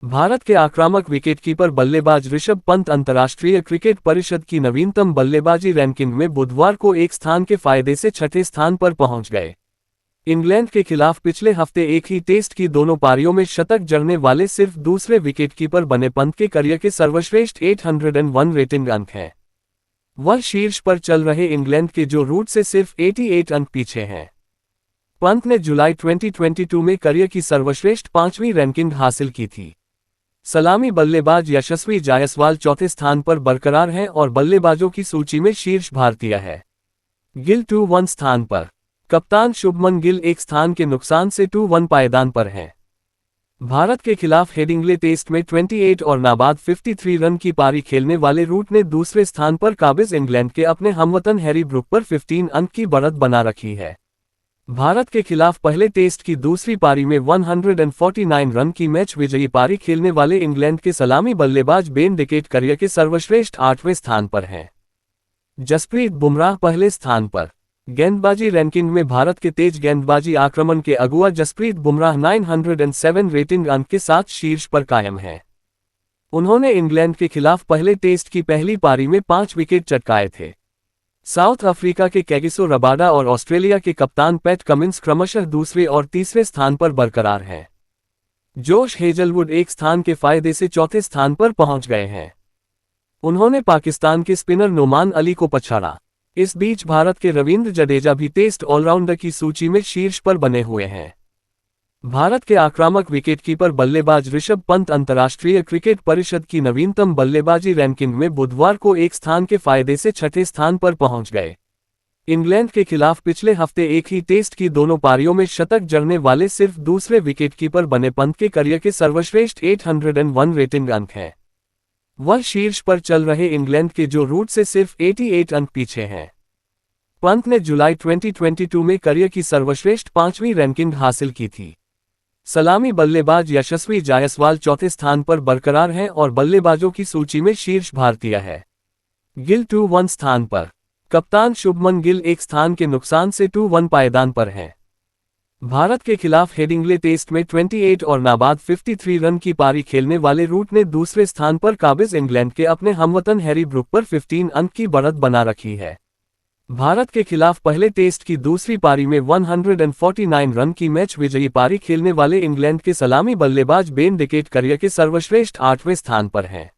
भारत के आक्रामक विकेटकीपर बल्लेबाज ऋषभ पंत अंतर्राष्ट्रीय क्रिकेट परिषद की नवीनतम बल्लेबाजी रैंकिंग में बुधवार को एक स्थान के फायदे से छठे स्थान पर पहुंच गए। इंग्लैंड के खिलाफ पिछले हफ्ते एक ही टेस्ट की दोनों पारियों में शतक जड़ने वाले सिर्फ दूसरे विकेटकीपर बने पंत के करियर के सर्वश्रेष्ठ 801 रेटिंग अंक हैं। वह शीर्ष पर चल रहे इंग्लैंड के जो रूट से सिर्फ 88 अंक पीछे हैं। पंत ने जुलाई 2022 में करियर की सर्वश्रेष्ठ 5वीं रैंकिंग हासिल की थी। सलामी बल्लेबाज यशस्वी जायसवाल चौथे स्थान पर बरकरार हैं और बल्लेबाजों की सूची में शीर्ष भारतीय है। गिल 2-1 स्थान पर। कप्तान शुभमन गिल एक स्थान के नुकसान से 2-1 पायदान पर हैं। भारत के खिलाफ हेडिंग्ले टेस्ट में 28 और नाबाद 53 रन की पारी खेलने वाले रूट ने दूसरे स्थान पर काबिज इंग्लैंड के अपने हमवतन हैरी ब्रूक पर 15 अंक की बढ़त बना रखी है। भारत के खिलाफ पहले टेस्ट की दूसरी पारी में 149 रन की मैच विजयी पारी खेलने वाले इंग्लैंड के सलामी बल्लेबाज बेन डिकेट करियर के सर्वश्रेष्ठ 8वें स्थान पर हैं। जसप्रीत बुमराह पहले स्थान पर। गेंदबाजी रैंकिंग में भारत के तेज गेंदबाजी आक्रमण के अगुआ जसप्रीत बुमराह 907 रेटिंग अंक के साथ शीर्ष पर कायम हैं। उन्होंने इंग्लैंड के खिलाफ पहले टेस्ट की पहली पारी में 5 विकेट चटकाए थे। साउथ अफ्रीका के कैगिसो रबाडा और ऑस्ट्रेलिया के कप्तान पैट कमिंस क्रमशः दूसरे और तीसरे स्थान पर बरकरार हैं। जोश हेजलवुड एक स्थान के फायदे से चौथे स्थान पर पहुंच गए हैं। उन्होंने पाकिस्तान के स्पिनर नोमान अली को पछाड़ा। इस बीच भारत के रवींद्र जडेजा भी टेस्ट ऑलराउंडर की सूची में शीर्ष पर बने हुए हैं। भारत के आक्रामक विकेटकीपर बल्लेबाज ऋषभ पंत अंतर्राष्ट्रीय क्रिकेट परिषद की नवीनतम बल्लेबाजी रैंकिंग में बुधवार को एक स्थान के फायदे से छठे स्थान पर पहुंच गए। इंग्लैंड के खिलाफ पिछले हफ्ते एक ही टेस्ट की दोनों पारियों में शतक जड़ने वाले सिर्फ दूसरे विकेटकीपर बने पंत के करियर के सर्वश्रेष्ठ 801 रेटिंग अंक हैं। वह शीर्ष पर चल रहे इंग्लैंड के जो रूट से सिर्फ 88 अंक पीछे हैं। पंत ने जुलाई 2022 में करियर की सर्वश्रेष्ठ 5वीं रैंकिंग हासिल की थी। सलामी बल्लेबाज यशस्वी जायसवाल चौथे स्थान पर बरकरार हैं और बल्लेबाजों की सूची में शीर्ष भारतीय है। गिल 2-1 स्थान पर। कप्तान शुभमन गिल एक स्थान के नुकसान से 2-1 पायदान पर हैं। भारत के खिलाफ हेडिंग्ले टेस्ट में 28 और नाबाद 53 रन की पारी खेलने वाले रूट ने दूसरे स्थान पर काबिज इंग्लैंड के अपने हमवतन हैरी ब्रूक पर 15 अंक की बढ़त बना रखी है। भारत के खिलाफ पहले टेस्ट की दूसरी पारी में 149 रन की मैच विजयी पारी खेलने वाले इंग्लैंड के सलामी बल्लेबाज बेन डिकेट करियर के सर्वश्रेष्ठ 8वें स्थान पर हैं।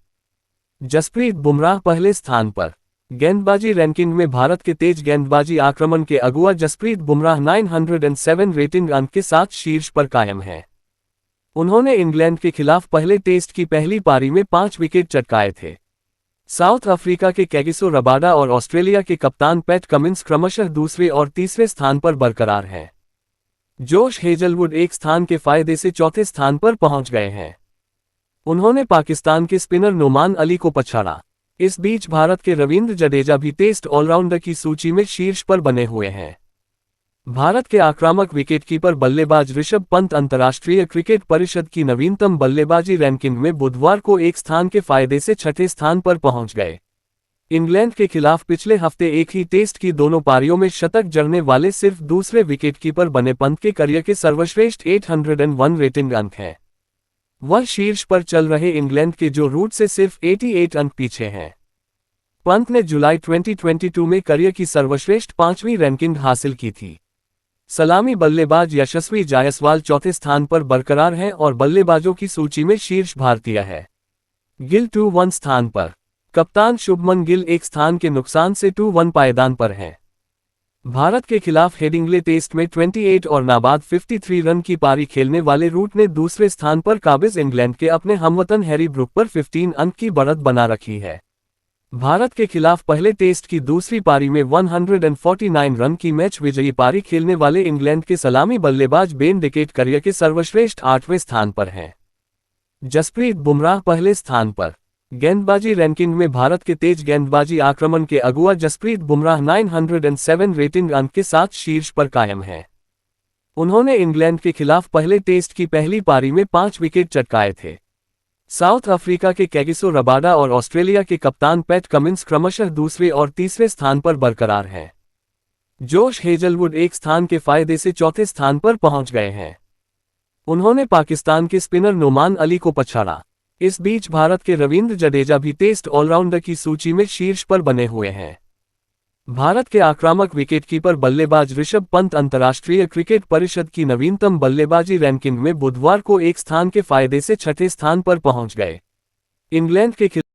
जसप्रीत बुमराह पहले स्थान पर। गेंदबाजी रैंकिंग में भारत के तेज गेंदबाजी आक्रमण के अगुआ जसप्रीत बुमराह 907 रेटिंग अंक के साथ शीर्ष पर कायम हैं। उन्होंने इंग्लैंड के खिलाफ पहले टेस्ट की पहली पारी में 5 विकेट चटकाए थे। साउथ अफ्रीका के कैगिसो रबाडा और ऑस्ट्रेलिया के कप्तान पैट कमिंस क्रमशः दूसरे और तीसरे स्थान पर बरकरार हैं। जोश हेजलवुड एक स्थान के फायदे से चौथे स्थान पर पहुंच गए हैं। उन्होंने पाकिस्तान के स्पिनर नोमान अली को पछाड़ा। इस बीच भारत के रवींद्र जडेजा भी टेस्ट ऑलराउंडर की सूची में शीर्ष पर बने हुए हैं। भारत के आक्रामक विकेटकीपर बल्लेबाज ऋषभ पंत अंतर्राष्ट्रीय क्रिकेट परिषद की नवीनतम बल्लेबाजी रैंकिंग में बुधवार को एक स्थान के फायदे से छठे स्थान पर पहुंच गए। इंग्लैंड के खिलाफ पिछले हफ्ते एक ही टेस्ट की दोनों पारियों में शतक जड़ने वाले सिर्फ दूसरे विकेटकीपर बने पंत के करियर के सर्वश्रेष्ठ 801 रेटिंग अंक हैं। वह शीर्ष पर चल रहे इंग्लैंड के जो रूट से सिर्फ 88 अंक पीछे हैं। पंत ने जुलाई 2022 में करियर की सर्वश्रेष्ठ 5वीं रैंकिंग हासिल की थी। सलामी बल्लेबाज यशस्वी जायसवाल चौथे स्थान पर बरकरार हैं और बल्लेबाजों की सूची में शीर्ष भारतीय है। गिल 2-1 स्थान पर। कप्तान शुभमन गिल एक स्थान के नुकसान से 2-1 पायदान पर हैं। भारत के खिलाफ हेडिंग्ले टेस्ट में 28 और नाबाद 53 रन की पारी खेलने वाले रूट ने दूसरे स्थान पर काबिज इंग्लैंड के अपने हमवतन हैरी ब्रूक पर 15 अंक की बढ़त बना रखी है। भारत के खिलाफ पहले टेस्ट की दूसरी पारी में 149 रन की मैच विजयी पारी खेलने वाले इंग्लैंड के सलामी बल्लेबाज बेन डिकेट करियर के सर्वश्रेष्ठ 8वें स्थान पर हैं। जसप्रीत बुमराह पहले स्थान पर। गेंदबाजी रैंकिंग में भारत के तेज गेंदबाजी आक्रमण के अगुआ जसप्रीत बुमराह 907 रेटिंग अंक के साथ शीर्ष पर कायम हैं। उन्होंने इंग्लैंड के खिलाफ पहले टेस्ट की पहली पारी में 5 विकेट चटकाए थे। साउथ अफ्रीका के कैगिसो रबाडा और ऑस्ट्रेलिया के कप्तान पैट कमिंस क्रमशः दूसरे और तीसरे स्थान पर बरकरार हैं। जोश हेजलवुड एक स्थान के फायदे से चौथे स्थान पर पहुंच गए हैं। उन्होंने पाकिस्तान के स्पिनर नोमान अली को पछाड़ा। इस बीच भारत के रवींद्र जडेजा भी टेस्ट ऑलराउंडर की सूची में शीर्ष पर बने हुए हैं। भारत के आक्रामक विकेटकीपर बल्लेबाज ऋषभ पंत अंतर्राष्ट्रीय क्रिकेट परिषद की नवीनतम बल्लेबाजी रैंकिंग में बुधवार को एक स्थान के फायदे से छठे स्थान पर पहुंच गए। इंग्लैंड के